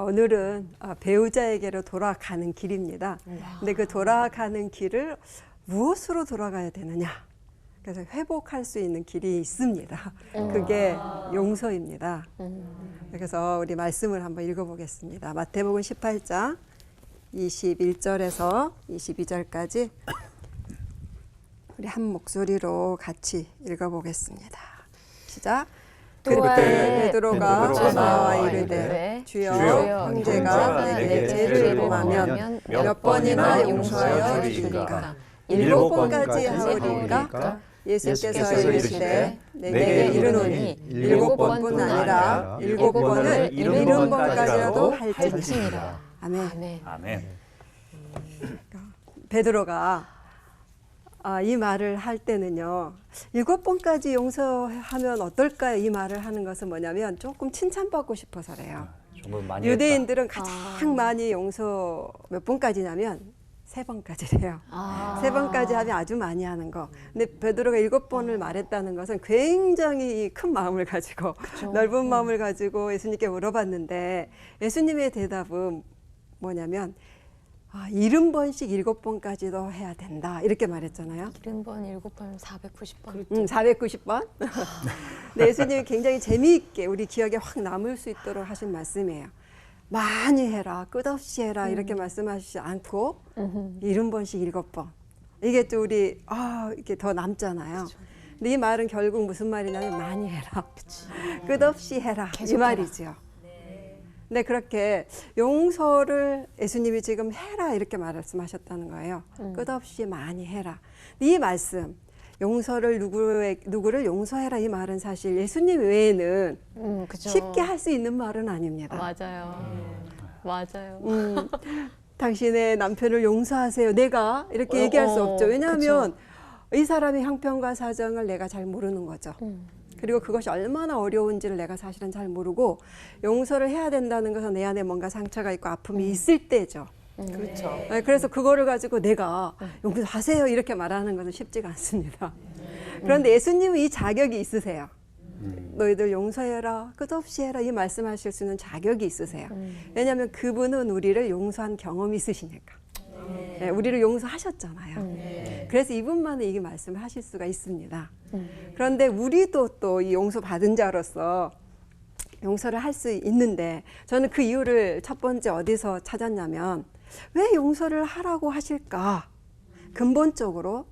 오늘은 배우자에게로 돌아가는 길입니다. 근데 그 돌아가는 길을 무엇으로 돌아가야 되느냐? 그래서 회복할 수 있는 길이 있습니다. 그게 용서입니다. 그래서 우리 말씀을 한번 읽어보겠습니다. 마태복음 18장 21절에서 22절까지 우리 한 목소리로 같이 읽어보겠습니다. 시작. 그때 베드로가 나와 이르되 주여 형제가 내게 죄를 범하면 몇 번이나 용서하여 주리까? 7번까지 하오리까? 예수께서 이르시되 내게 이르노니 7번뿐 아니라 7번을 70번까지라도 할지니라. 아멘. 아멘. 베드로가 이 말을 할 때는요, 7번까지 용서하면 어떨까요? 이 말을 하는 것은 뭐냐면 조금 칭찬받고 싶어서래요. 정말 많이 유대인들은 가장 많이 용서 몇 번까지냐면 3번까지래요. 3번까지 하면 아주 많이 하는 거. 근데 베드로가 7번을 말했다는 것은 굉장히 큰 마음을 가지고 넓은 마음을 가지고 예수님께 물어봤는데 예수님의 대답은 뭐냐면 70번씩 7번까지도 해야 된다 이렇게 말했잖아요. 70번, 7번, 490번. 490번. 네, 예수님이 굉장히 재미있게 우리 기억에 확 남을 수 있도록 하신 말씀이에요. 많이 해라, 끝없이 해라 이렇게 말씀하시지 않고 70번씩 7번. 이게 또 우리 이렇게 더 남잖아요. 그쵸. 근데 이 말은 결국 무슨 말이냐면 많이 해라, 끝없이 해라 이 말이죠. 네, 그렇게 용서를 예수님이 지금 해라 이렇게 말씀하셨다는 거예요. 끝없이 많이 해라. 이 말씀, 용서를 누구를 용서해라 이 말은 사실 예수님 외에는 쉽게 할 수 있는 말은 아닙니다. 맞아요. 맞아요. 당신의 남편을 용서하세요. 내가 이렇게 얘기할 수 없죠. 왜냐하면 이 사람의 형편과 사정을 내가 잘 모르는 거죠. 그리고 그것이 얼마나 어려운지를 내가 사실은 잘 모르고 용서를 해야 된다는 것은 내 안에 뭔가 상처가 있고 아픔이 있을 때죠. 그렇죠. 네, 그래서 그거를 가지고 내가 용서하세요 이렇게 말하는 것은 쉽지가 않습니다. 그런데 예수님은 이 자격이 있으세요. 너희들 용서해라, 끝없이 해라 이 말씀하실 수 있는 자격이 있으세요. 왜냐하면 그분은 우리를 용서한 경험이 있으시니까. 네, 우리를 용서하셨잖아요. 그래서 이분만은 이 말씀을 하실 수가 있습니다. 그런데 우리도 또 이 용서 받은 자로서 용서를 할 수 있는데 저는 그 이유를 첫 번째 어디서 찾았냐면 왜 용서를 하라고 하실까? 근본적으로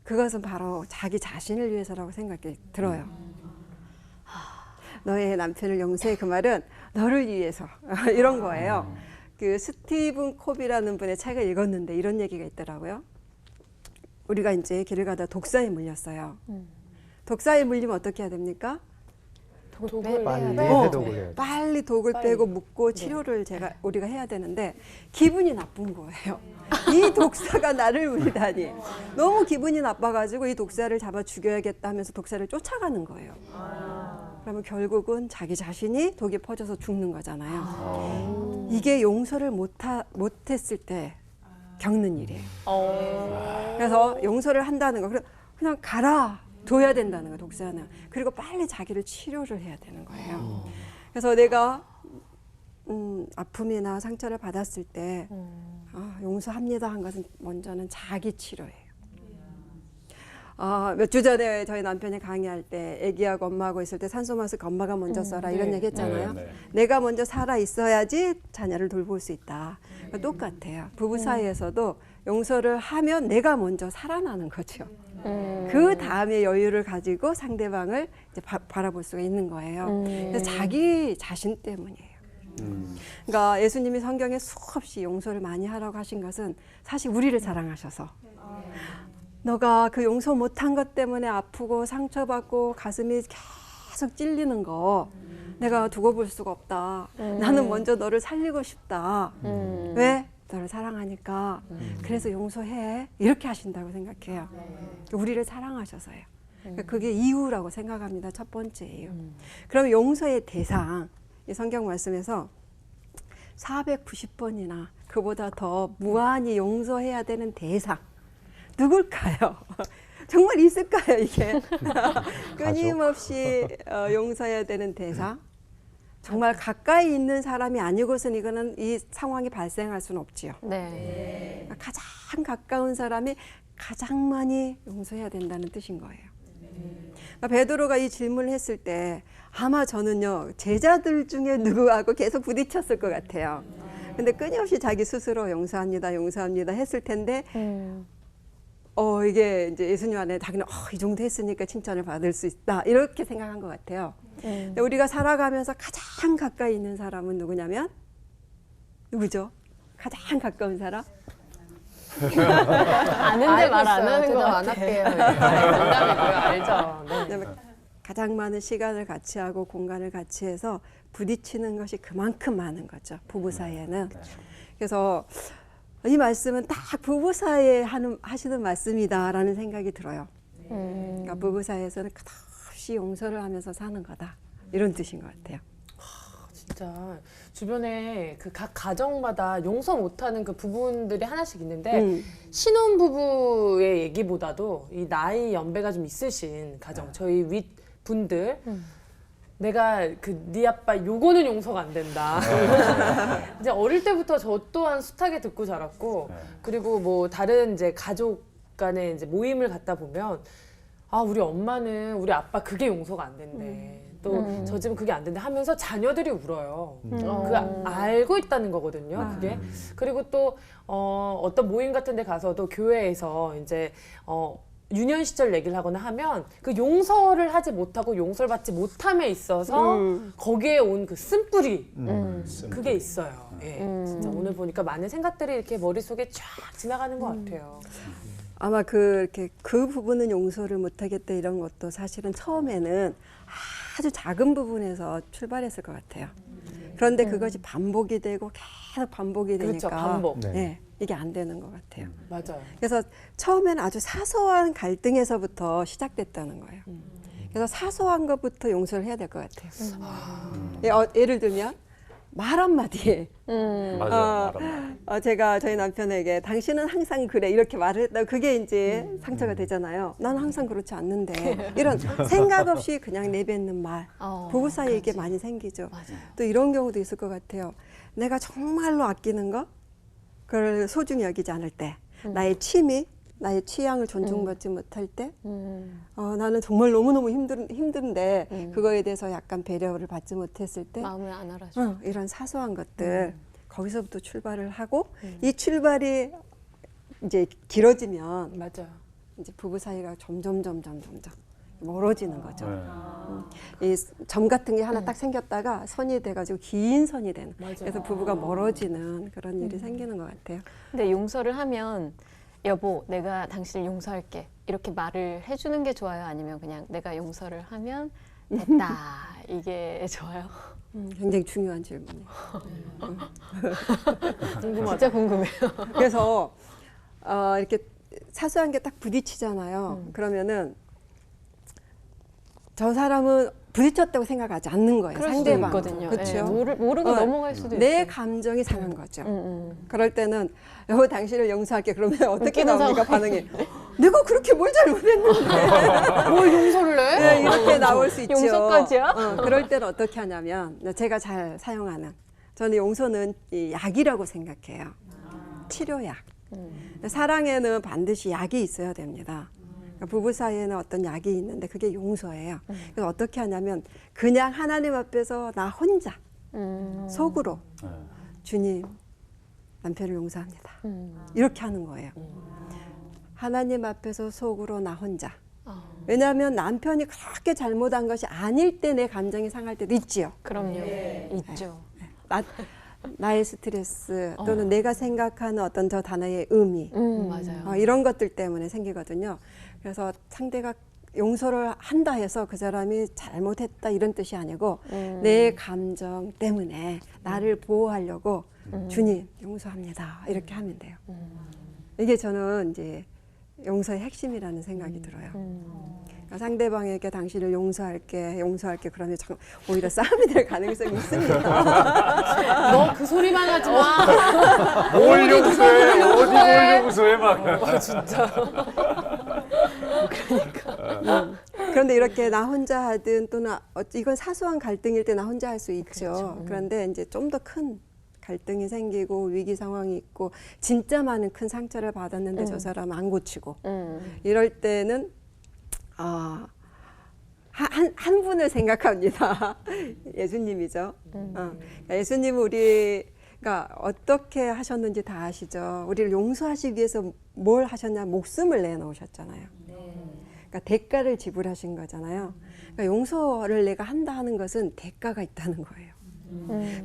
그것은 바로 자기 자신을 위해서라고 생각이 들어요. 너의 남편을 용서해 그 말은 너를 위해서 이런 거예요. 그 스티븐 콥이라는 분의 책을 읽었는데 이런 얘기가 있더라고요. 우리가 이제 길을 가다 독사에 물렸어요. 독사에 물리면 어떻게 해야 됩니까? 빨리 독을 빼고 묶고 치료를 우리가 해야 되는데 기분이 나쁜 거예요. 이 독사가 나를 물다니 너무 기분이 나빠가지고 이 독사를 잡아 죽여야겠다 하면서 독사를 쫓아가는 거예요. 그러면 결국은 자기 자신이 독이 퍼져서 죽는 거잖아요. 이게 용서를 못했을 때 겪는 일이에요. 그래서 용서를 한다는 거 그냥 가라 둬야 된다는 거예요. 독사는. 그리고 빨리 자기를 치료를 해야 되는 거예요. 그래서 내가 아픔이나 상처를 받았을 때 용서합니다 한 것은 먼저는 자기 치료예요. 몇 주 전에 저희 남편이 강의할 때 아기하고 엄마하고 있을 때 산소 마스크 엄마가 먼저 써라 이런 얘기 했잖아요. 내가 먼저 살아 있어야지 자녀를 돌볼 수 있다. 똑같아요. 부부 사이에서도 용서를 하면 내가 먼저 살아나는 거죠. 그 다음에 여유를 가지고 상대방을 이제 바라볼 수가 있는 거예요. 그래서 자기 자신 때문이에요. 그러니까 예수님이 성경에 수없이 용서를 많이 하라고 하신 것은 사실 우리를 사랑하셔서 너가 그 용서 못한 것 때문에 아프고 상처받고 가슴이 계속 찔리는 거 내가 두고 볼 수가 없다. 나는 먼저 너를 살리고 싶다. 왜? 너를 사랑하니까 그래서 용서해 이렇게 하신다고 생각해요. 우리를 사랑하셔서요. 그러니까 그게 이유라고 생각합니다. 첫 번째 이유. 그럼 용서의 대상 이 성경 말씀에서 490번이나 그보다 더 무한히 용서해야 되는 대상 누굴까요? 정말 있을까요 이게? 끊임없이 용서해야 되는 대상 정말 가까이 있는 사람이 아니고선 이거는 이 상황이 발생할 수는 없지요. 네. 가장 가까운 사람이 가장 많이 용서해야 된다는 뜻인 거예요. 베드로가 이 질문을 했을 때 아마 저는요 제자들 중에 누구하고 계속 부딪혔을 것 같아요. 근데 끊임없이 자기 스스로 용서합니다, 용서합니다 했을 텐데 이게 이제 예수님 안에 자기는 이 정도 했으니까 칭찬을 받을 수 있다 이렇게 생각한 것 같아요. 근데 우리가 살아가면서 가장 가까이 있는 사람은 누구냐면 누구죠? 가장 가까운 사람? 아는데 말 안 하는 거 대답 안 할게요. 농담이고요. 알죠. 네. 그다음에 가장 많은 시간을 같이 하고 공간을 같이 해서 부딪히는 것이 그만큼 많은 거죠. 부부 사이에는. 그래서 이 말씀은 딱 부부 사이에 하시는 말씀이다라는 생각이 들어요. 그러니까 부부 사이에서는 끝없이 용서를 하면서 사는 거다. 이런 뜻인 것 같아요. 진짜 주변에 그 각 가정마다 용서 못하는 그 부분들이 하나씩 있는데 신혼 부부의 얘기보다도 이 나이 연배가 좀 있으신 가정, 저희 윗 분들 내가 네 아빠 요거는 용서가 안 된다. 이제 어릴 때부터 저 또한 숱하게 듣고 자랐고 그리고 뭐 다른 이제 가족 간의 이제 모임을 갖다 보면 우리 엄마는 우리 아빠 그게 용서가 안 된대. 또 저 집은 그게 안 된다 하면서 자녀들이 울어요. 그 알고 있다는 거거든요. 그게. 그리고 또 어떤 모임 같은 데 가서도 교회에서 이제 유년 시절 얘기를 하거나 하면 그 용서를 하지 못하고 용서를 받지 못함에 있어서 거기에 온 그 쓴뿌리 그게 있어요. 예. 진짜 오늘 보니까 많은 생각들이 이렇게 머릿속에 쫙 지나가는 것 같아요. 아마 그 부분은 용서를 못하겠다 이런 것도 사실은 처음에는 아주 작은 부분에서 출발했을 것 같아요. 그런데 그것이 반복이 되고 계속 반복이 되니까 그렇죠, 반복. 네, 이게 안 되는 것 같아요. 맞아요. 그래서 처음에는 아주 사소한 갈등에서부터 시작됐다는 거예요. 그래서 사소한 것부터 용서를 해야 될 것 같아요. 예를 들면 말 한마디에 맞아요. 제가 저희 남편에게 당신은 항상 그래 이렇게 말을 했다 그게 이제 상처가 되잖아요. 난 항상 그렇지 않는데 이런 생각 없이 그냥 내뱉는 말 부부 사이에 이게 많이 생기죠. 맞아요. 또 이런 경우도 있을 것 같아요. 내가 정말로 아끼는 거 그걸 소중히 여기지 않을 때 나의 취미 나의 취향을 존중받지 못할 때 나는 정말 너무너무 힘든데 그거에 대해서 약간 배려를 받지 못했을 때 마음을 안 알아줘. 이런 사소한 것들 거기서부터 출발을 하고 이 출발이 이제 길어지면 맞아요. 이제 부부 사이가 점점 멀어지는 거죠. 이 점 같은 게 하나 딱 생겼다가 선이 돼가지고 긴 선이 되는. 맞아요. 그래서 부부가 멀어지는 그런 일이 생기는 것 같아요. 근데 용서를 하면 여보, 내가 당신을 용서할게. 이렇게 말을 해주는 게 좋아요? 아니면 그냥 내가 용서를 하면 됐다. 이게 좋아요? 굉장히 중요한 질문이에요. 진짜 궁금해요. 그래서 이렇게 사소한 게 딱 부딪히잖아요. 그러면은 저 사람은 부딪혔다고 생각하지 않는 거예요. 그럴 수도 상대방. 있거든요. 그렇죠. 예, 모르고 넘어갈 수도 내 있어요. 감정이 상한 거죠. 그럴 때는 여보 당신을 용서할게. 그러면 어떻게 웃기는 나옵니까 반응이? 내가 그렇게 뭘 잘못했는데 뭘 용서를 해? 네, 이렇게 나올 수 있죠. 용서까지요? 그럴 때는 어떻게 하냐면 제가 잘 사용하는 저는 용서는 이 약이라고 생각해요. 치료약. 사랑에는 반드시 약이 있어야 됩니다. 부부 사이에는 어떤 약이 있는데 그게 용서예요. 그래서 어떻게 하냐면 그냥 하나님 앞에서 나 혼자 속으로 주님 남편을 용서합니다. 이렇게 하는 거예요. 하나님 앞에서 속으로 나 혼자. 왜냐하면 남편이 그렇게 잘못한 것이 아닐 때 내 감정이 상할 때도 있지요. 그럼요. 있죠. 나의 스트레스 또는 내가 생각하는 어떤 저 단어의 의미 맞아요. 이런 것들 때문에 생기거든요. 그래서 상대가 용서를 한다 해서 그 사람이 잘못했다 이런 뜻이 아니고 내 감정 때문에 나를 보호하려고 주님 용서합니다 이렇게 하면 돼요. 이게 저는 이제 용서의 핵심이라는 생각이 들어요. 그러니까 상대방에게 당신을 용서할게 그러면 오히려 싸움이 될 가능성이 있습니다. 너 그 소리만 하지 마. 뭘 용서해? 어디 뭘 용서해? 막. 진짜. 그런데 이렇게 나 혼자 하든 또는 이건 사소한 갈등일 때 나 혼자 할 수 있죠. 그렇죠. 그런데 이제 좀 더 큰 갈등이 생기고 위기 상황이 있고 진짜 많은 큰 상처를 받았는데 저 사람 안 고치고 이럴 때는 한 분을 생각합니다. 예수님이죠. 그러니까 예수님은 우리가 어떻게 하셨는지 다 아시죠. 우리를 용서하시기 위해서 뭘 하셨냐, 목숨을 내놓으셨잖아요. 그러니까 대가를 지불하신 거잖아요. 그러니까 용서를 내가 한다 하는 것은 대가가 있다는 거예요.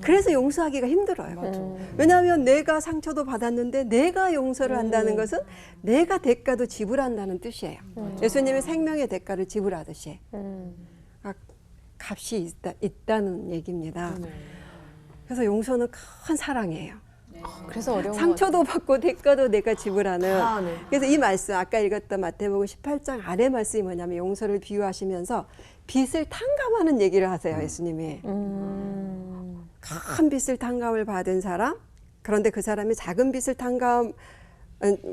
그래서 용서하기가 힘들어요. 왜냐하면 내가 상처도 받았는데 내가 용서를 한다는 것은 내가 대가도 지불한다는 뜻이에요. 예수님이 생명의 대가를 지불하듯이 값이 있다는 얘기입니다. 그래서 용서는 큰 사랑이에요. 그래서 어려운 상처도 받고 대가도 내가 지불하는. 네. 그래서 이 말씀 아까 읽었던 마태복음 18장 아래 말씀이 뭐냐면 용서를 비유하시면서 빚을 탕감하는 얘기를 하세요. 예수님이. 큰 빚을 탕감을 받은 사람, 그런데 그 사람이 작은 빚을 탕감을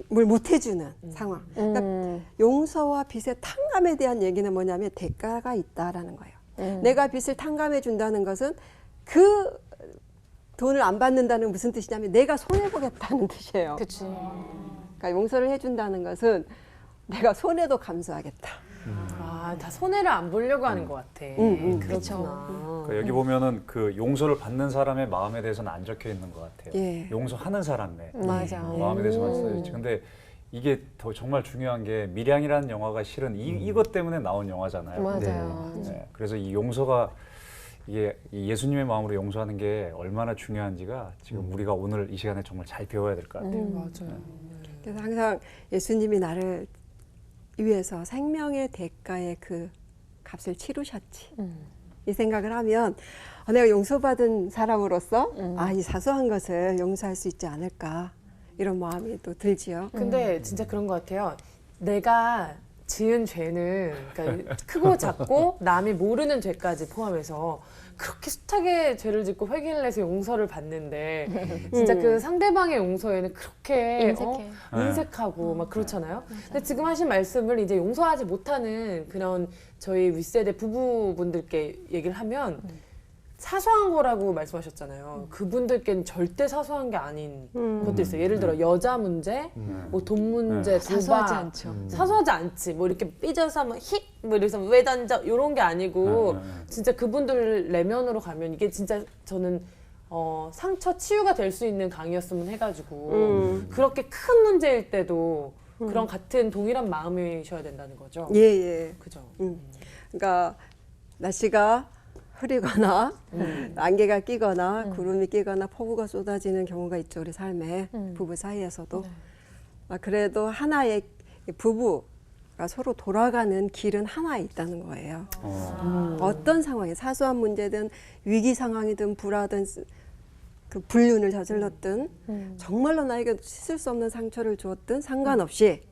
못 해주는 상황. 그러니까 용서와 빚의 탕감에 대한 얘기는 뭐냐면 대가가 있다라는 거예요. 내가 빚을 탕감해 준다는 것은 그 돈을 안 받는다는 무슨 뜻이냐면 내가 손해보겠다는 뜻이에요. 그치. 그러니까 용서를 해준다는 것은 내가 손해도 감수하겠다. 다 손해를 안 보려고 하는 것 같아. 그렇구나. 그러니까 여기 보면은 그 용서를 받는 사람의 마음에 대해서는 안 적혀 있는 것 같아요. 예. 용서하는 사람의 맞아. 마음에 대해서만 써있지. 근데 이게 더 정말 중요한 게 밀양이라는 영화가 실은 이것 때문에 나온 영화잖아요. 맞아요. 네. 그래서 이 용서가 이게 이 예수님의 마음으로 용서하는 게 얼마나 중요한지가 지금 우리가 오늘 이 시간에 정말 잘 배워야 될 것 같아요. 맞아요. 그래서 항상 예수님이 나를 위해서 생명의 대가의 그 값을 치르셨지. 이 생각을 하면 내가 용서받은 사람으로서 이 사소한 것을 용서할 수 있지 않을까 이런 마음이 또 들지요. 근데 진짜 그런 것 같아요. 내가 지은 죄는 그러니까 크고 작고 남이 모르는 죄까지 포함해서 그렇게 숱하게 죄를 짓고 회개를 해서 용서를 받는데 진짜 그 상대방의 용서에는 그렇게 인색해. 인색하고 막 그렇잖아요. 근데 지금 하신 말씀을 이제 용서하지 못하는 그런 저희 윗세대 부부분들께 얘기를 하면 사소한 거라고 말씀하셨잖아요. 그분들께는 절대 사소한 게 아닌 것도 있어요. 예를 들어 여자 문제, 뭐 돈 문제, 사소하지 도박. 않죠. 사소하지 않지. 뭐 이렇게 삐져서 뭐 힉! 뭐 이래서 왜 던져? 이런 게 아니고 진짜 그분들 내면으로 가면 이게 진짜 저는 상처 치유가 될 수 있는 강의였으면 해가지고 그렇게 큰 문제일 때도 그런 같은 동일한 마음이셔야 된다는 거죠. 예. 그죠. 그러니까 날씨가 흐리거나 안개가 끼거나 구름이 끼거나 폭우가 쏟아지는 경우가 있죠. 우리 삶에 부부 사이에서도. 그래도 하나의 부부가 서로 돌아가는 길은 하나 있다는 거예요. 어떤 상황이 사소한 문제든 위기 상황이든 불화든 그 불륜을 저질렀든 정말로 나에게 씻을 수 없는 상처를 주었든 상관없이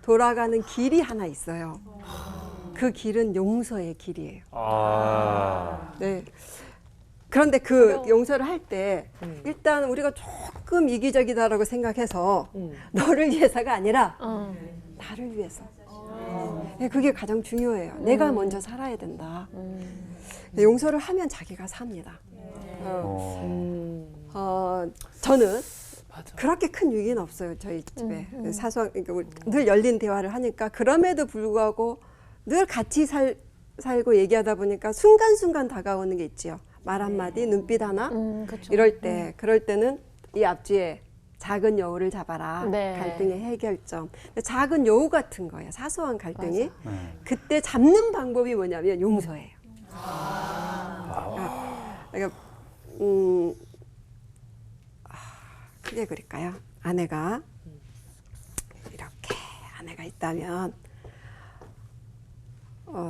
돌아가는 길이 하나 있어요. 그 길은 용서의 길이에요. 네. 그런데 그 용서를 할 때 일단 우리가 조금 이기적이다라고 생각해서 너를 위해서가 아니라 나를 위해서. 네, 그게 가장 중요해요. 내가 먼저 살아야 된다. 용서를 하면 자기가 삽니다. 저는 그렇게 큰 위기는 없어요. 저희 집에. 사소한, 그러니까 늘 열린 대화를 하니까 그럼에도 불구하고 늘 같이 살고 얘기하다 보니까 순간순간 다가오는 게 있지요. 말 한마디, 눈빛 하나. 그럴 때는 이 앞뒤에 작은 여우를 잡아라. 네. 갈등의 해결점. 작은 여우 같은 거예요. 사소한 갈등이. 그때 잡는 방법이 뭐냐면 용서예요. 그러니까 크게 그릴까요? 아내가 이렇게 아내가 있다면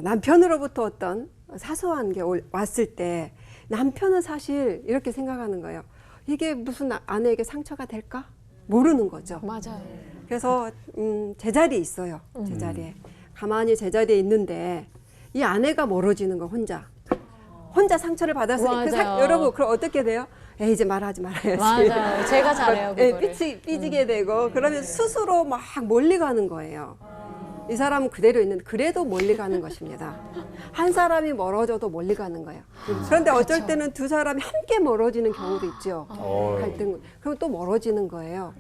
남편으로부터 어떤 사소한 게 왔을 때 남편은 사실 이렇게 생각하는 거예요. 이게 무슨 아내에게 상처가 될까? 모르는 거죠. 맞아요. 그래서 제자리에 있어요. 제자리에. 가만히 제자리에 있는데 이 아내가 멀어지는 거 혼자 상처를 받았으니까 여러분 그럼 어떻게 돼요? 이제 말하지 말아야지. 맞아요. 제가 잘해요. 그거를. 삐지게 되고 그러면 스스로 막 멀리 가는 거예요. 이 사람은 그대로 있는데 그래도 멀리 가는 것입니다. 한 사람이 멀어져도 멀리 가는 거예요. 그런데 어쩔 때는 두 사람이 함께 멀어지는 경우도 있죠. 갈등. 그럼 또 멀어지는 거예요.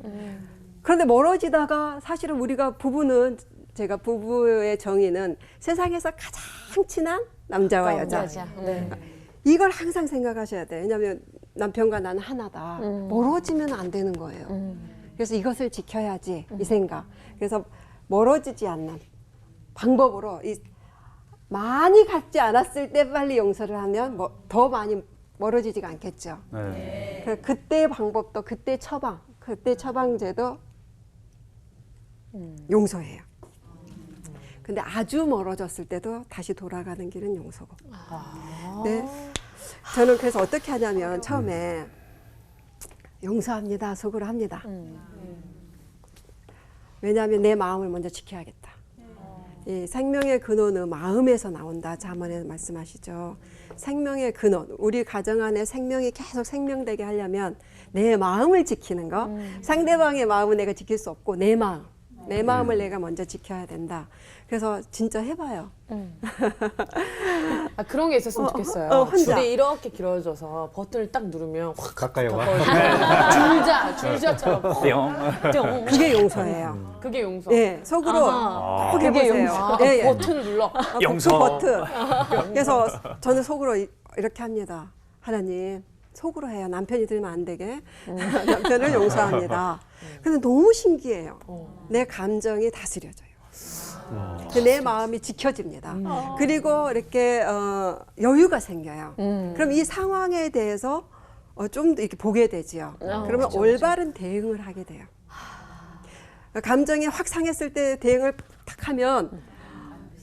그런데 멀어지다가 사실은 우리가 부부는 제가 부부의 정의는 세상에서 가장 친한 남자와 여자. 네. 이걸 항상 생각하셔야 돼요. 왜냐하면 남편과 나는 하나다. 멀어지면 안 되는 거예요. 그래서 이것을 지켜야지 이 생각. 그래서 멀어지지 않는 방법으로 많이 갖지 않았을 때 빨리 용서를 하면 더 많이 멀어지지가 않겠죠. 네. 그때의 방법도 그때 처방제도 용서예요. 근데 아주 멀어졌을 때도 다시 돌아가는 길은 용서고. 네. 저는 그래서 어떻게 하냐면 처음에 용서합니다. 속으로 합니다. 왜냐하면 내 마음을 먼저 지켜야겠다. 이 생명의 근원은 마음에서 나온다. 잠언에 말씀하시죠. 생명의 근원. 우리 가정 안에 생명이 계속 생명되게 하려면 내 마음을 지키는 거. 상대방의 마음은 내가 지킬 수 없고 내 마음. 내 마음을 내가 먼저 지켜야 된다. 그래서 진짜 해봐요. 아, 그런 게 있었으면 좋겠어요. 혼자. 줄이 이렇게 길어져서 버튼을 딱 누르면 확 가까이 와. 줄자처럼 뿅. 그게 용서예요. 그게 용서. 예, 속으로 꼭 해보세요. 아, 예, 예. 버튼 눌러. 용서. 버튼. 그래서 저는 속으로 이렇게 합니다. 하나님, 속으로 해요. 남편이 들으면 안 되게. 남편을 용서합니다. 근데 너무 신기해요. 내 감정이 다스려져요. 내 마음이 지켜집니다. 그리고 이렇게 여유가 생겨요. 그럼 이 상황에 대해서 좀 더 이렇게 보게 되지요. 그러면 올바른 대응을 하게 돼요. 감정이 확 상했을 때 대응을 탁 하면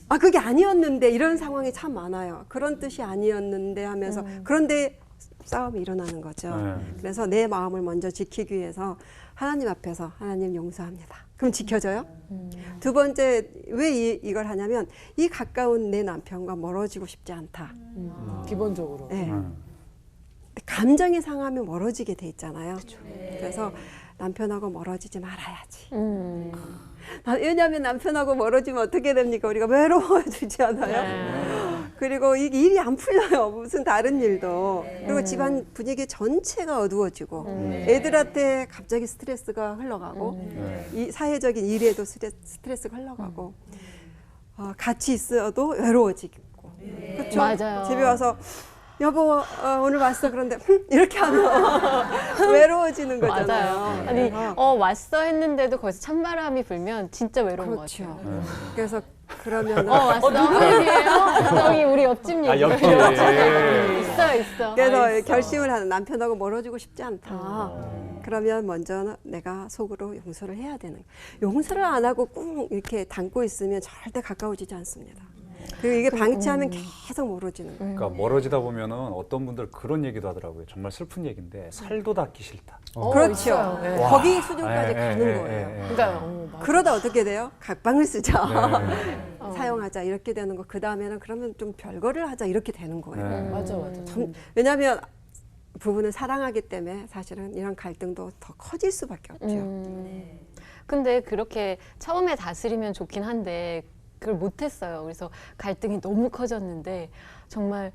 아 그게 아니었는데 이런 상황이 참 많아요. 그런 뜻이 아니었는데 하면서 그런데 싸움이 일어나는 거죠. 그래서 내 마음을 먼저 지키기 위해서 하나님 앞에서 하나님 용서합니다. 그럼 지켜져요? 두 번째 왜 이걸 하냐면 이 가까운 내 남편과 멀어지고 싶지 않다. 기본적으로. 네. 감정이 상하면 멀어지게 돼 있잖아요. 그래서 남편하고 멀어지지 말아야지. 왜냐하면 남편하고 멀어지면 어떻게 됩니까? 우리가 외로워지지 않아요? 그리고 이 일이 안 풀려요. 무슨 다른 일도. 그리고 집안 분위기 전체가 어두워지고 애들한테 갑자기 스트레스가 흘러가고 이 사회적인 일에도 스트레스가 흘러가고 같이 있어도 외로워지고 그렇죠? 맞아요. 집에 와서 여보 오늘 왔어 그런데 이렇게 하면 외로워지는 거잖아요. 맞아요. 아니 왔어 했는데도 거기서 찬바람이 불면 진짜 외로운 그렇죠. 것 같아요. 그래서 그러면 왔어. 누구 얘기예요? 저기 우리 옆집 얘기. 옆집. 있어. 그래서 결심을 하는 남편하고 멀어지고 싶지 않다. 그러면 먼저 내가 속으로 용서를 해야 되는 거예요. 용서를 안 하고 꾹 이렇게 담고 있으면 절대 가까워지지 않습니다. 그리고 이게 방치하면 계속 멀어지는 거예요. 그러니까 멀어지다 보면은 어떤 분들 그런 얘기도 하더라고요. 정말 슬픈 얘기인데 살도 닿기 싫다. 그렇죠. 있어요. 네. 거기 수준까지 예, 가는 예, 거예요. 예, 예. 그러니까 맞아. 그러다 어떻게 돼요? 각방을 쓰자. 네. 사용하자 이렇게 되는 거. 그 다음에는 그러면 좀 별거를 하자 이렇게 되는 거예요. 네. 맞아. 왜냐하면 부부는 사랑하기 때문에 사실은 이런 갈등도 더 커질 수밖에 없죠. 근데 그렇게 처음에 다스리면 좋긴 한데 그걸 못했어요. 그래서 갈등이 너무 커졌는데 정말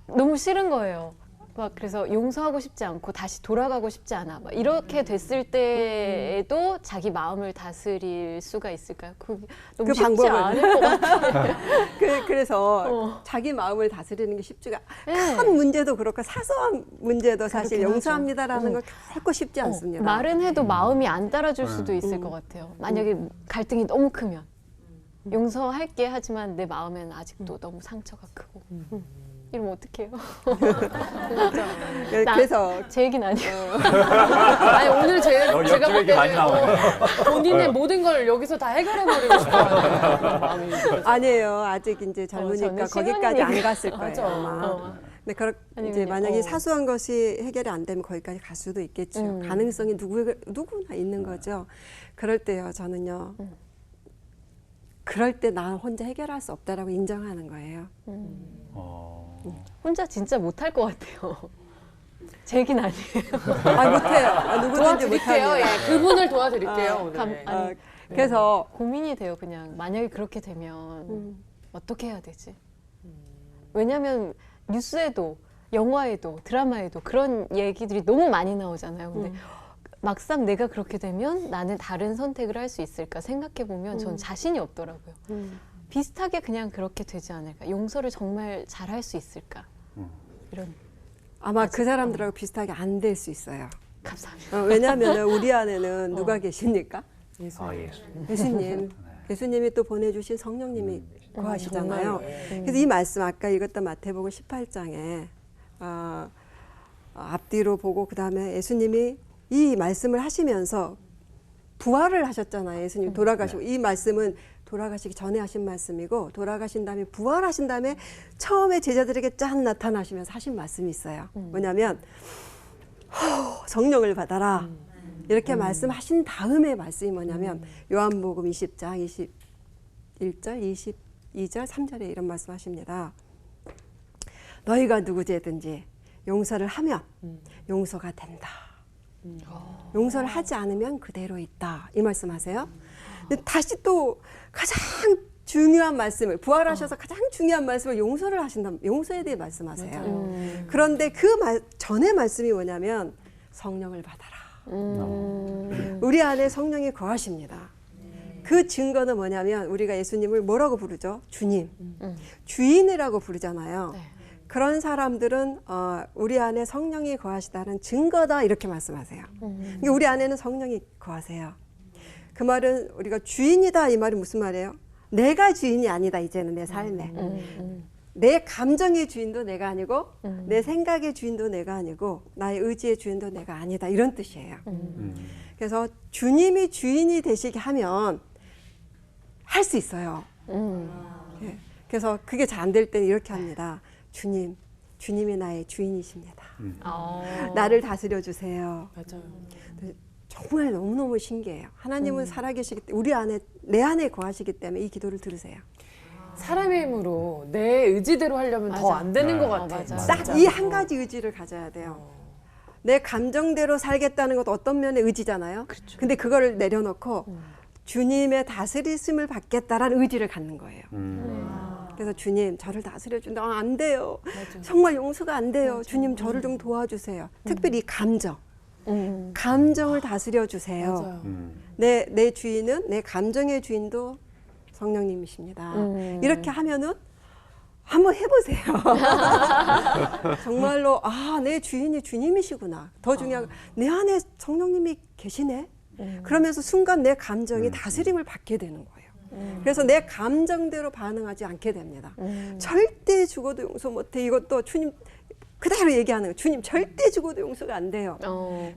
너무 싫은 거예요. 막 그래서 용서하고 싶지 않고 다시 돌아가고 싶지 않아. 막 이렇게 됐을 때에도 자기 마음을 다스릴 수가 있을까요? 그게 너무 그 쉽지 방법은. 않을 것 같아요. 그래서 자기 마음을 다스리는 게 쉽지가 네. 큰 문제도 그렇고 사소한 문제도 사실 그렇긴 용서합니다라는 거 결코 쉽지 않습니다. 말은 해도 마음이 안 따라줄 수도 있을 것 같아요. 만약에 갈등이 너무 크면 용서할게 하지만 내 마음에는 아직도 너무 상처가 크고 이러면 어떡해요? 그래서 제 얘기는 아니에요. 아니 오늘 제가 볼 옆집 얘기 많이 때는 나오네. 본인의 모든 걸 여기서 다 해결해버리고 싶어요. 마음이. 아니에요. 아직 이제 젊으니까 저는 거기까지 안 신혼이니까. 갔을 거예요. 아마. 근데 근데 이제 만약에 사소한 것이 해결이 안 되면 거기까지 갈 수도 있겠죠. 가능성이 누구나 있는 거죠. 그럴 때요, 저는요. 그럴 때 나 혼자 해결할 수 없다라고 인정하는 거예요. 혼자 진짜 못할 것 같아요. 제 얘기는 아니에요. 못해요. 누구든지 도와드릴게요. 못해요. 예, 그분을 도와드릴게요. 오늘. 아니, 그래서 고민이 돼요. 그냥 만약에 그렇게 되면 음. 어떻게 해야 되지? 왜냐하면 뉴스에도 영화에도 드라마에도 그런 얘기들이 너무 많이 나오잖아요. 근데 막상 내가 그렇게 되면 나는 다른 선택을 할 수 있을까 생각해 보면 전 자신이 없더라고요. 비슷하게 그냥 그렇게 되지 않을까? 용서를 정말 잘 할 수 있을까? 이런. 아마 그 사람들하고 비슷하게 안 될 수 있어요. 감사합니다. 왜냐하면 우리 안에는 누가 계십니까? 예수. 예수. 예수님. 예수님이 또 보내주신 성령님이 거하시잖아요. 정말요. 그래서 이 말씀 아까 읽었던 마태복음 18장에 앞뒤로 보고 그 다음에 예수님이 이 말씀을 하시면서 부활을 하셨잖아요. 예수님 돌아가시고 이 말씀은 돌아가시기 전에 하신 말씀이고 돌아가신 다음에 부활하신 다음에 처음에 제자들에게 짠 나타나시면서 하신 말씀이 있어요. 뭐냐면 성령을 받아라. 이렇게 말씀하신 다음에 말씀이 뭐냐면 요한복음 20장 21절, 22절, 3절에 이런 말씀하십니다. 너희가 누구 죄든지 용서를 하면 용서가 된다. 용서를 하지 않으면 그대로 있다. 이 말씀하세요. 근데 다시 또 가장 중요한 말씀을 부활하셔서 가장 중요한 말씀을 용서를 하신다. 용서에 대해 말씀하세요. 그런데 그 전에 말씀이 뭐냐면 성령을 받아라. 우리 안에 성령이 거하십니다. 그 증거는 뭐냐면 우리가 예수님을 뭐라고 부르죠? 주님, 주인이라고 부르잖아요. 네. 그런 사람들은 우리 안에 성령이 거하시다는 증거다 이렇게 말씀하세요. 그러니까 우리 안에는 성령이 거하세요. 그 말은 우리가 주인이다 이 말이 무슨 말이에요? 내가 주인이 아니다 이제는 내 삶에. 내 감정의 주인도 내가 아니고 내 생각의 주인도 내가 아니고 나의 의지의 주인도 내가 아니다 이런 뜻이에요. 그래서 주님이 주인이 되시게 하면 할 수 있어요. 예. 그래서 그게 잘 안 될 때는 이렇게 합니다. 주님이 나의 주인이십니다. 나를 다스려 주세요. 맞아요. 정말 너무너무 신기해요. 하나님은 살아계시기 때문에 우리 안에 내 안에 거하시기 때문에 이 기도를 들으세요. 사람의 힘으로 내 의지대로 하려면 더 안 되는 것 같아. 맞아요. 딱 이 한 가지 의지를 가져야 돼요. 내 감정대로 살겠다는 것도 어떤 면의 의지잖아요. 근데 그거를 내려놓고 주님의 다스리심을 받겠다라는 의지를 갖는 거예요. 그래서 주님 저를 다스려준다. 안 돼요. 정말 용서가 안 돼요. 주님 저를 좀 도와주세요. 특별히 이 감정을 다스려 주세요. 맞아요. 내 주인은 내 감정의 주인도 성령님이십니다. 이렇게 하면은 한번 해보세요. 정말로 내 주인이 주님이시구나. 더 중요한 내 안에 성령님이 계시네. 그러면서 순간 내 감정이 다스림을 받게 되는 거예요. 그래서 내 감정대로 반응하지 않게 됩니다. 절대 죽어도 용서 못해. 이것도 주님 그대로 얘기하는 거예요. 주님 절대 죽어도 용서가 안 돼요.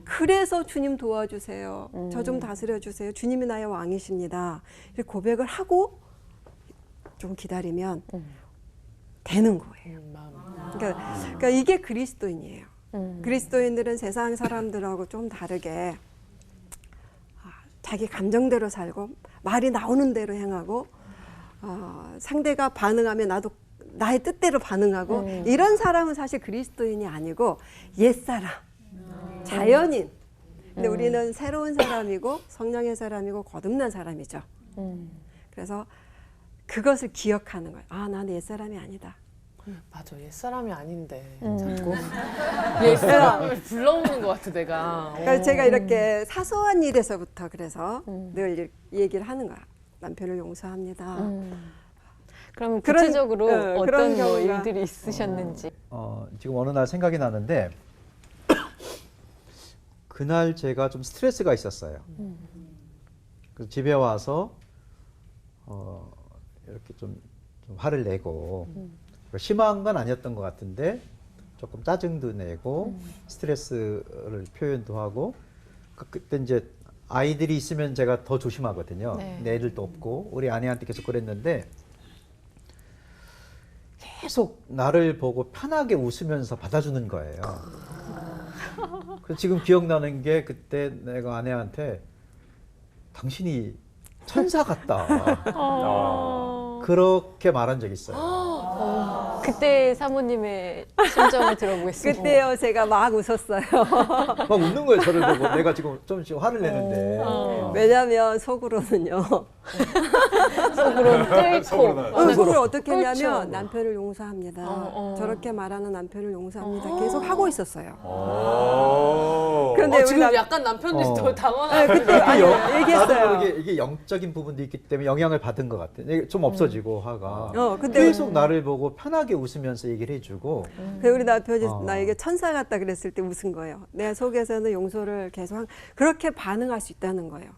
그래서 주님 도와주세요. 저 좀 다스려 주세요. 주님이 나의 왕이십니다. 이렇게 고백을 하고 좀 기다리면 되는 거예요. 그러니까 이게 그리스도인이에요. 그리스도인들은 세상 사람들하고 좀 다르게 자기 감정대로 살고 말이 나오는 대로 행하고 상대가 반응하면 나도 나의 뜻대로 반응하고 이런 사람은 사실 그리스도인이 아니고 옛사람, 자연인. 근데 우리는 새로운 사람이고 성령의 사람이고 거듭난 사람이죠. 그래서 그것을 기억하는 거예요. 나는 옛사람이 아니다. 맞아, 옛사람이 아닌데 자꾸 옛사람을 불러오는 것 같아 내가. 그러니까 제가 이렇게 사소한 일에서부터 그래서 늘 얘기를 하는 거야. 남편을 용서합니다. 그럼 그런- 구체적으로 그런 어떤 뭐 경우가- 일들이 있으셨는지. 지금 어느 날 생각이 나는데 그날 제가 좀 스트레스가 있었어요. 그래서 집에 와서 이렇게 좀 화를 내고 심한 건 아니었던 것 같은데 조금 짜증도 내고 스트레스를 표현도 하고 그때 이제 아이들이 있으면 제가 더 조심하거든요. 네. 내 애들도 없고 우리 아내한테 계속 그랬는데 계속 나를 보고 편하게 웃으면서 받아주는 거예요. 그래서 지금 기억나는 게 그때 내가 아내한테 당신이 천사 같다. 그렇게 말한 적이 있어요. 그때 사모님의 심정을 들어보겠습니다. 그때요 제가 막 웃었어요. 막 웃는 거예요. 저를 보고 내가 지금 좀씩 화를 내는데. 왜냐하면 속으로는요. 속으로 뚫고. 속으로 어떻게 했냐면 그렇죠. 남편을 용서합니다. 저렇게 말하는 남편을 용서합니다. 어. 계속 하고 있었어요. 오. 그런데 우리 지금 남- 약간 남편들이 어. 더 네, 당황하고 그때 아니 나도 얘기했어요. 모르게 이게 영적인 부분도 있기 때문에 영향을 받은 것 같아. 이게 좀 없어지고 화가. 근데 계속 나를 보고 편하게 웃으면서 얘기를 해주고. 그 우리 남편이 어. 나에게 천사 같다 그랬을 때 웃은 거예요. 내 속에서는 용서를 계속 그렇게 반응할 수 있다는 거예요.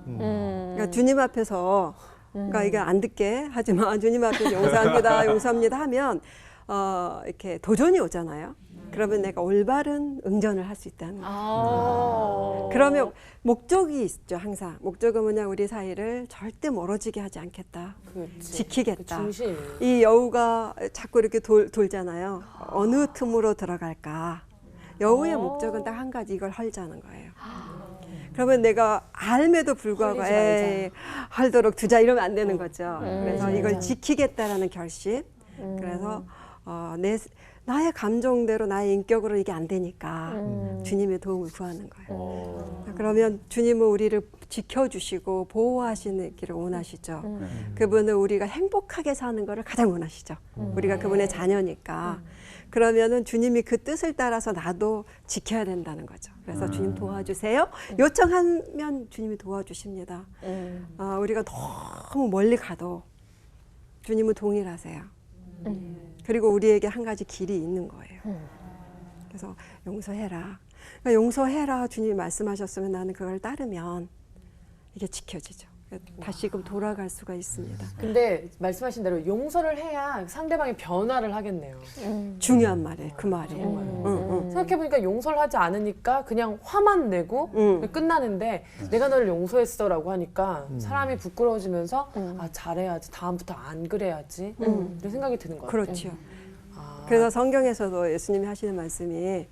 그러니까 주님 앞에서 그러니까 이게 안 듣게 하지만 주님 앞에서 용서합니다, 용서합니다 하면 이렇게 도전이 오잖아요. 그러면 내가 올바른 응전을 할 수 있다는 거예요. 그러면 목적이 있죠. 항상 목적은 뭐냐, 우리 사이를 절대 멀어지게 하지 않겠다, 지키겠다. 중심. 이 여우가 자꾸 이렇게 돌잖아요. 어느 틈으로 들어갈까. 여우의 목적은 딱 한 가지, 이걸 헐자는 거예요. 그러면 내가 알매도 불구하고 헐리지 에이, 헐도록 두자 이러면 안 되는 거죠. 그래서 이걸 지키겠다라는 결심. 그래서 나의 감정대로 나의 인격으로 이게 안 되니까 주님의 도움을 구하는 거예요. 그러면 주님은 우리를 지켜주시고 보호하시기를 원하시죠. 그분은 우리가 행복하게 사는 것을 가장 원하시죠. 우리가 그분의 자녀니까. 그러면은 주님이 그 뜻을 따라서 나도 지켜야 된다는 거죠. 그래서 주님 도와주세요. 요청하면 주님이 도와주십니다. 우리가 너무 멀리 가도 주님은 동일하세요. 그리고 우리에게 한 가지 길이 있는 거예요. 그래서 용서해라. 그러니까 용서해라 주님이 말씀하셨으면 나는 그걸 따르면 이게 지켜지죠. 다시금 돌아갈 수가 있습니다. 근데 말씀하신 대로 용서를 해야 상대방이 변화를 하겠네요. 중요한 말이에요. 그 말이에요. 생각해보니까 용서를 하지 않으니까 그냥 화만 내고 끝나는데 내가 너를 용서했어라고 하니까 사람이 부끄러워지면서 아 잘해야지, 다음부터 안 그래야지 이런 생각이 드는 것 같아요. 그렇죠. 그래서 성경에서도 예수님이 하시는 말씀이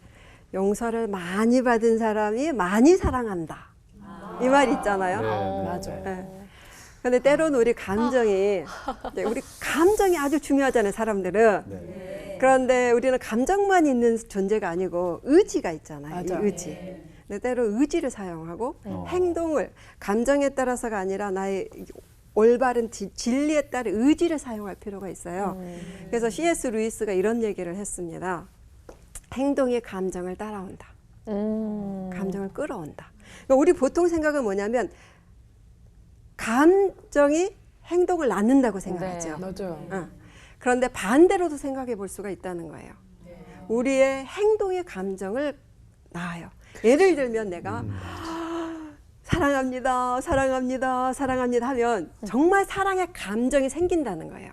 용서를 많이 받은 사람이 많이 사랑한다. 이 말이 있잖아요. 맞아요. 네. 근데 때로는 우리 감정이 아주 중요하잖아요, 사람들은. 그런데 우리는 감정만 있는 존재가 아니고 의지가 있잖아요. 이 맞아요. 의지. 근데 때로 의지를 사용하고 행동을 감정에 따라서가 아니라 나의 올바른 진리에 따른 의지를 사용할 필요가 있어요. 그래서 C.S. 루이스가 이런 얘기를 했습니다. 행동이 감정을 따라온다. 감정을 끌어온다. 그러니까 우리 보통 생각은 뭐냐면 감정이 행동을 낳는다고 생각하죠. 맞아요. 그런데 반대로도 생각해 볼 수가 있다는 거예요. 우리의 행동이 감정을 낳아요. 예를 들면 내가 사랑합니다, 사랑합니다, 사랑합니다 하면 정말 사랑의 감정이 생긴다는 거예요.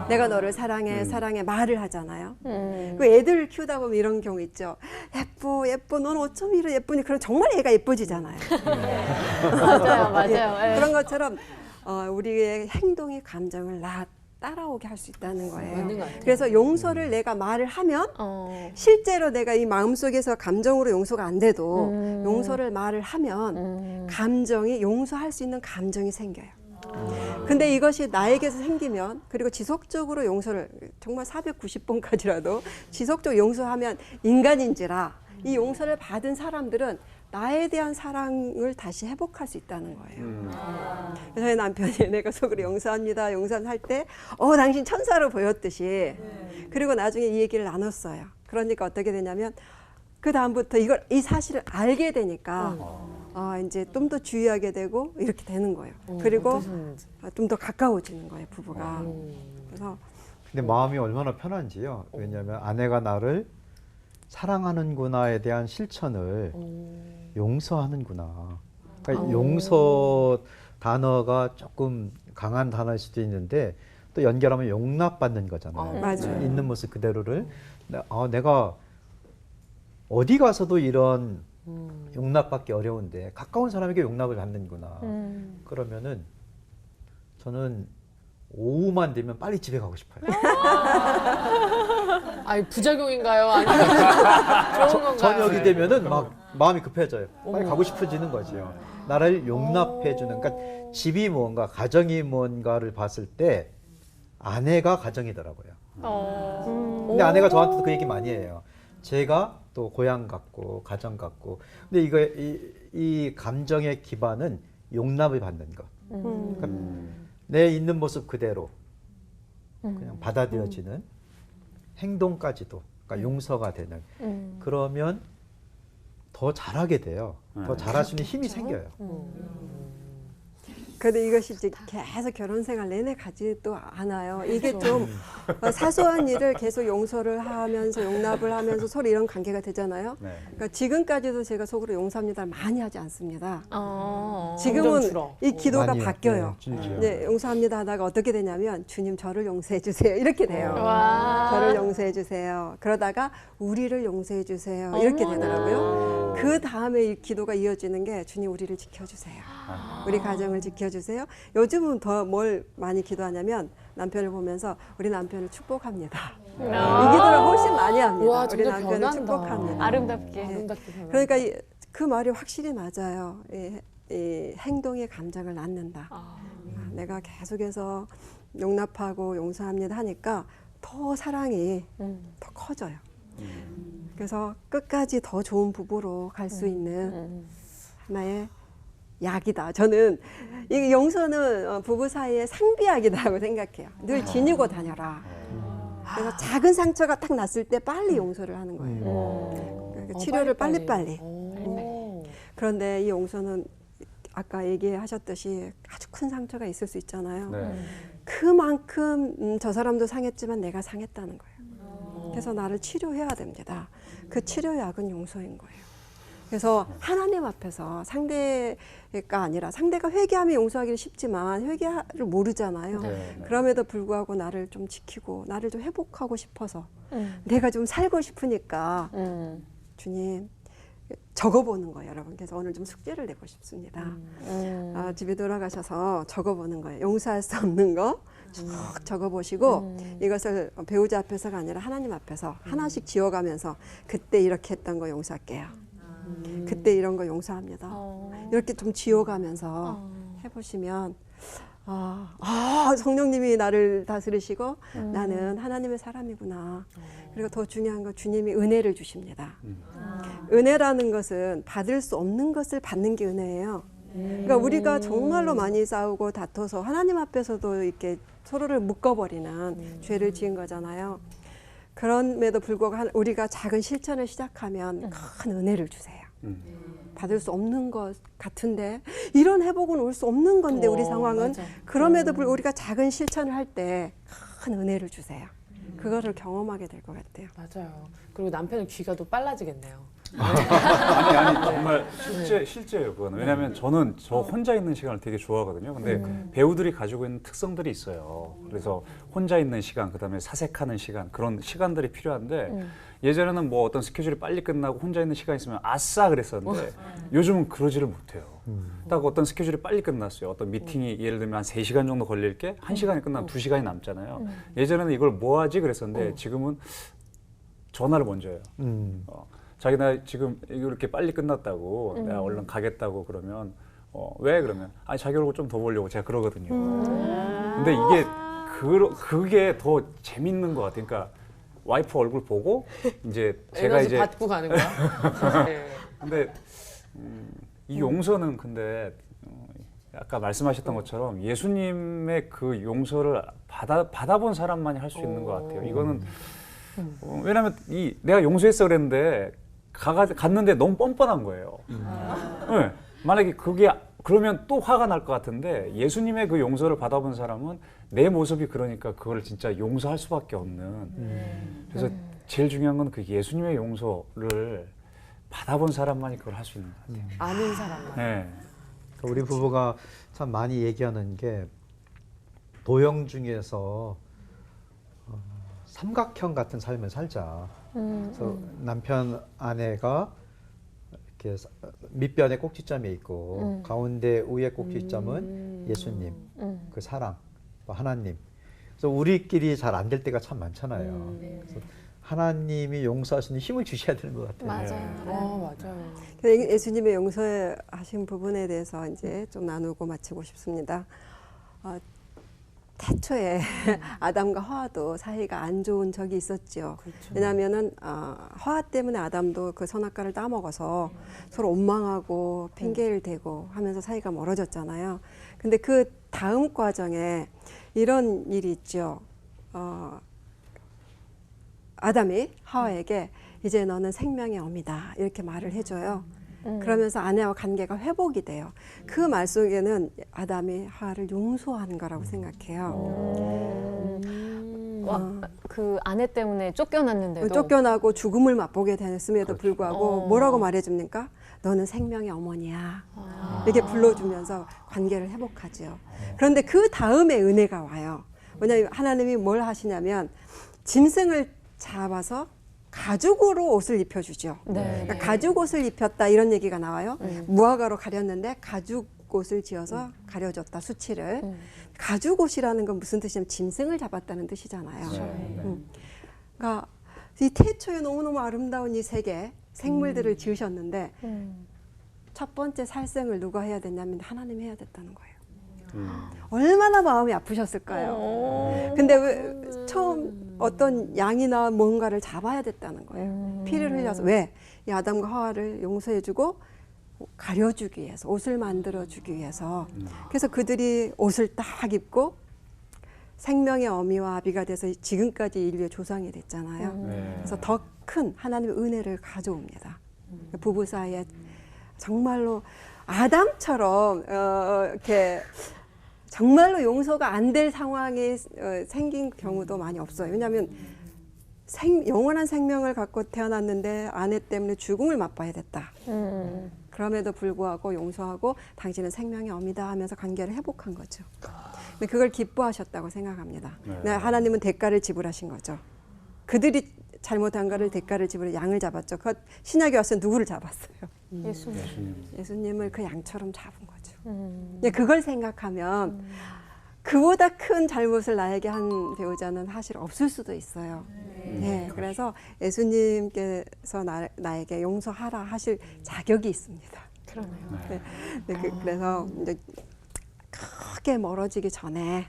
내가 너를 사랑해, 사랑해 말을 하잖아요. 그 애들을 키우다 보면 이런 경우 있죠. 예뻐, 예뻐, 넌 어쩜 이래 예쁘니? 그럼 정말 애가 예뻐지잖아요. 맞아요. 그런 것처럼 우리의 행동이 감정을 따라오게 할 수 있다는 거예요. 그래서 용서를 내가 말을 하면 실제로 내가 이 마음속에서 감정으로 용서가 안 돼도 용서를 말을 하면 감정이 용서할 수 있는 감정이 생겨요. 근데 이것이 나에게서 생기면, 그리고 지속적으로 용서를 정말 490번까지라도 지속적으로 용서하면 인간인지라 이 용서를 받은 사람들은 나에 대한 사랑을 다시 회복할 수 있다는 거예요. 그래서 저희 남편이 내가 속으로 용서합니다, 용서할 때 당신 천사로 보였듯이. 그리고 나중에 이 얘기를 나눴어요. 그러니까 어떻게 되냐면 그 다음부터 이 사실을 알게 되니까 이제 좀 더 주의하게 되고 이렇게 되는 거예요. 그리고 좀 더 가까워지는 거예요, 부부가. 그래서 근데 마음이 얼마나 편한지요. 왜냐하면 아내가 나를 사랑하는구나에 대한 실천을 용서하는구나. 그러니까 용서 단어가 조금 강한 단어일 수도 있는데 또 연결하면 용납받는 거잖아요. 맞아요. 있는 모습 그대로를 내가 어디 가서도 이런 용납받기 어려운데 가까운 사람에게 용납을 받는구나. 그러면은 저는 오후만 되면 빨리 집에 가고 싶어요. 아니 부작용인가요? 아니면 좋은 건가요? 저녁이 되면은 막 마음이 급해져요. 빨리 가고 싶어지는 거죠. 나를 용납해주는. 그러니까 집이 뭔가, 가정이 뭔가를 봤을 때 아내가 가정이더라고요. 근데 아내가 저한테도 그 얘기 많이 해요. 제가 또 고향 같고 가정 같고. 근데 이거 이 감정의 기반은 용납을 받는 거. 그러니까 내 있는 모습 그대로 그냥 받아들여지는 행동까지도 그러니까 용서가 되는. 그러면 더 잘하게 돼요. 더 잘할 수 있는 힘이 생겨요. 근데 이것이 이제 계속 결혼 생활 내내 가지도 않아요. 이게 좀 사소한 일을 계속 용서를 하면서 용납을 하면서 서로 이런 관계가 되잖아요. 네. 그러니까 지금까지도 제가 속으로 용서합니다를 많이 하지 않습니다. 점점 지금은 줄어. 이 기도가 많이 해요. 바뀌어요. 네, 줄지요. 네, 용서합니다 하다가 어떻게 되냐면 주님 저를 용서해 주세요 이렇게 돼요. 와. 저를 용서해 주세요. 그러다가 우리를 용서해 주세요 이렇게 되더라고요. 그 다음에 이 기도가 이어지는 게 주님 우리를 지켜주세요. 우리 가정을 지켜주세요. 요즘은 더 뭘 많이 기도하냐면 남편을 보면서 우리 남편을 축복합니다. 이 기도를 훨씬 많이 합니다. 와, 우리 진짜 남편을 변한다. 축복합니다. 아름답게. 아름답게 변한다. 그러니까 그 말이 확실히 맞아요. 이 행동이 감정을 낳는다. 내가 계속해서 용납하고 용서합니다 하니까 더 사랑이 더 커져요. 그래서 끝까지 더 좋은 부부로 갈 수 있는 하나의 약이다. 저는 이 용서는 부부 사이의 상비약이라고 생각해요. 늘 지니고 다녀라. 그래서 작은 상처가 딱 났을 때 빨리 용서를 하는 거예요. 그러니까 치료를 빨리빨리. 그런데 이 용서는 아까 얘기하셨듯이 아주 큰 상처가 있을 수 있잖아요. 네. 그만큼 저 사람도 상했지만 내가 상했다는 거예요. 그래서 나를 치료해야 됩니다. 그 치료약은 용서인 거예요. 그래서 하나님 앞에서 상대가 아니라 상대가 회개하면 용서하기는 쉽지만 회개를 모르잖아요. 네. 그럼에도 불구하고 나를 좀 지키고 나를 좀 회복하고 싶어서 내가 좀 살고 싶으니까 주님 적어보는 거예요, 여러분. 그래서 오늘 좀 숙제를 내고 싶습니다. 집에 돌아가셔서 적어보는 거예요. 용서할 수 없는 거 쭉 적어보시고 이것을 배우자 앞에서가 아니라 하나님 앞에서 하나씩 지워가면서 그때 이렇게 했던 거 용서할게요. 그때 이런 거 용서합니다. 이렇게 좀 지워가면서 해보시면 성령님이 나를 다스리시고 나는 하나님의 사람이구나. 그리고 더 중요한 건 주님이 은혜를 주십니다. 은혜라는 것은 받을 수 없는 것을 받는 게 은혜예요. 그러니까 우리가 정말로 많이 싸우고 다퉈서 하나님 앞에서도 이렇게 서로를 묶어버리는 죄를 지은 거잖아요. 그럼에도 불구하고 우리가 작은 실천을 시작하면 큰 은혜를 주세요. 받을 수 없는 것 같은데 이런 회복은 올 수 없는 건데 우리 상황은 맞아. 그럼에도 불구하고 우리가 작은 실천을 할 때 큰 은혜를 주세요. 그거를 경험하게 될 것 같아요. 맞아요. 그리고 남편은 귀가 더 빨라지겠네요. 아니 정말 실제예요 그거는. 왜냐하면 저는 저 혼자 있는 시간을 되게 좋아하거든요. 근데 배우들이 가지고 있는 특성들이 있어요. 그래서 혼자 있는 시간, 그다음에 사색하는 시간, 그런 시간들이 필요한데 예전에는 뭐 어떤 스케줄이 빨리 끝나고 혼자 있는 시간 있으면 아싸 그랬었는데 요즘은 그러지를 못해요. 딱 어떤 스케줄이 빨리 끝났어요. 어떤 미팅이 예를 들면 한 3시간 정도 걸릴 게 1시간이 끝나면 2시간이 남잖아요. 예전에는 이걸 뭐 하지 그랬었는데 지금은 전화를 먼저 해요. 자기 나 지금 이렇게 빨리 끝났다고 내가 얼른 가겠다고 그러면 왜 그러면 아니 자기 얼굴 좀 더 보려고 제가 그러거든요. 근데 이게 그게 더 재밌는 것 같아요. 그러니까 와이프 얼굴 보고 이제 제가 에너지 이제 받고 가는 거야. 네. 근데 이 용서는 근데 아까 말씀하셨던 것처럼 예수님의 그 용서를 받아본 사람만이 할 수 있는 것 같아요. 이거는 왜냐하면 내가 용서했어 그랬는데 갔는데 너무 뻔뻔한 거예요. 네. 만약에 그러면 또 화가 날 것 같은데 예수님의 그 용서를 받아본 사람은 내 모습이 그러니까 그걸 진짜 용서할 수밖에 없는. 그래서 제일 중요한 건 그 예수님의 용서를 받아본 사람만이 그걸 할 수 있는 것 같아요. 아는 사람. 네. 우리 부부가 참 많이 얘기하는 게 도형 중에서 삼각형 같은 삶을 살자. 그래서 남편 아내가 이렇게 밑변에 꼭지점이 있고 가운데 위에 꼭지점은 예수님, 그 사랑, 하나님. 그래서 우리끼리 잘 안 될 때가 참 많잖아요. 그래서 하나님이 용서하시는 힘을 주셔야 되는 것 같아요. 맞아요. 맞아요. 예수님의 용서하신 부분에 대해서 이제 좀 나누고 마치고 싶습니다. 태초에 아담과 하와도 사이가 안 좋은 적이 있었죠. 그렇죠. 왜냐하면은 하와 때문에 아담도 그 선악과를 따먹어서 서로 원망하고 핑계를 대고 하면서 사이가 멀어졌잖아요. 근데 그 다음 과정에 이런 일이 있죠. 아담이 하와에게 이제 너는 생명의 어미다 이렇게 말을 해줘요. 그러면서 아내와 관계가 회복이 돼요. 그 말 속에는 아담이 하와를 용서한 거라고 생각해요. 그 아내 때문에 쫓겨났는데도 쫓겨나고 죽음을 맛보게 됐음에도 불구하고 뭐라고 말해줍니까? 너는 생명의 어머니야. 이렇게 불러주면서 관계를 회복하죠. 그런데 그 다음에 은혜가 와요. 왜냐하면 하나님이 뭘 하시냐면 짐승을 잡아서 가죽으로 옷을 입혀주죠. 네. 그러니까 가죽 옷을 입혔다 이런 얘기가 나와요. 무화과로 가렸는데 가죽 옷을 지어서 가려줬다 수치를. 가죽 옷이라는 건 무슨 뜻이냐면 짐승을 잡았다는 뜻이잖아요. 그러니까 이 태초에 너무너무 아름다운 이 세계 생물들을 지으셨는데 첫 번째 살생을 누가 해야 됐냐면 하나님이 해야 됐다는 거예요. 얼마나 마음이 아프셨을까요? 근데 왜 처음 어떤 양이나 뭔가를 잡아야 됐다는 거예요. 피를 흘려서. 왜? 이 아담과 하와를 용서해주고 가려주기 위해서, 옷을 만들어주기 위해서. 그래서 그들이 옷을 딱 입고 생명의 어미와 아비가 돼서 지금까지 인류의 조상이 됐잖아요. 그래서 더 큰 하나님의 은혜를 가져옵니다. 부부 사이에 정말로 아담처럼 이렇게 정말로 용서가 안 될 상황이 생긴 경우도 많이 없어요. 왜냐하면 영원한 생명을 갖고 태어났는데 아내 때문에 죽음을 맛봐야 됐다. 그럼에도 불구하고 용서하고 당신은 생명의 어미다 하면서 관계를 회복한 거죠. 근데 그걸 기뻐하셨다고 생각합니다. 네, 하나님은 대가를 지불하신 거죠. 그들이 잘못한 거를 대가를 지불해 양을 잡았죠. 그 신약에 와서 누구를 잡았어요? 예수님을 그 양처럼 잡은 거죠. 네, 그걸 생각하면 그보다 큰 잘못을 나에게 한 배우자는 사실 없을 수도 있어요. 네, 그래서 예수님께서 나에게 용서하라 하실 자격이 있습니다. 그러네요. 네, 그래서 이제 크게 멀어지기 전에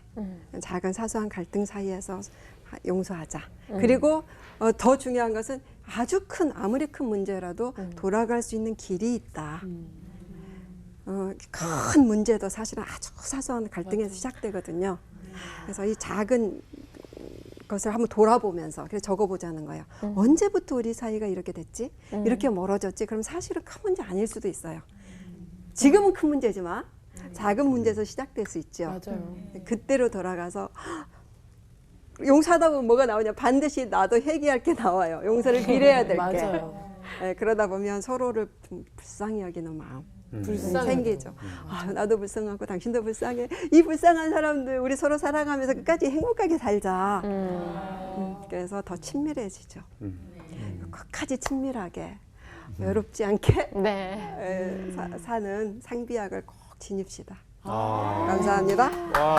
작은 사소한 갈등 사이에서 용서하자. 그리고 더 중요한 것은 아무리 큰 문제라도 돌아갈 수 있는 길이 있다. 큰 문제도 사실은 아주 사소한 갈등에서 시작되거든요. 그래서 이 작은 것을 한번 돌아보면서 그래서 적어보자는 거예요. 언제부터 우리 사이가 이렇게 됐지? 이렇게 멀어졌지? 그럼 사실은 큰 문제 아닐 수도 있어요. 지금은 큰 문제지만 작은 문제에서 시작될 수 있죠. 맞아요. 그때로 돌아가서 용서하다 보면 뭐가 나오냐? 반드시 나도 회개할 게 나와요. 용서를 빌어야 될 게. 맞아요. 네, 그러다 보면 서로를 불쌍히 여기는 마음 생기죠. 아, 나도 불쌍하고 당신도 불쌍해. 이 불쌍한 사람들 우리 서로 사랑하면서 끝까지 행복하게 살자. 그래서 더 친밀해지죠. 끝까지 친밀하게 외롭지 않게 네. 사는 상비약을 꼭 지닙시다. 감사합니다. 와.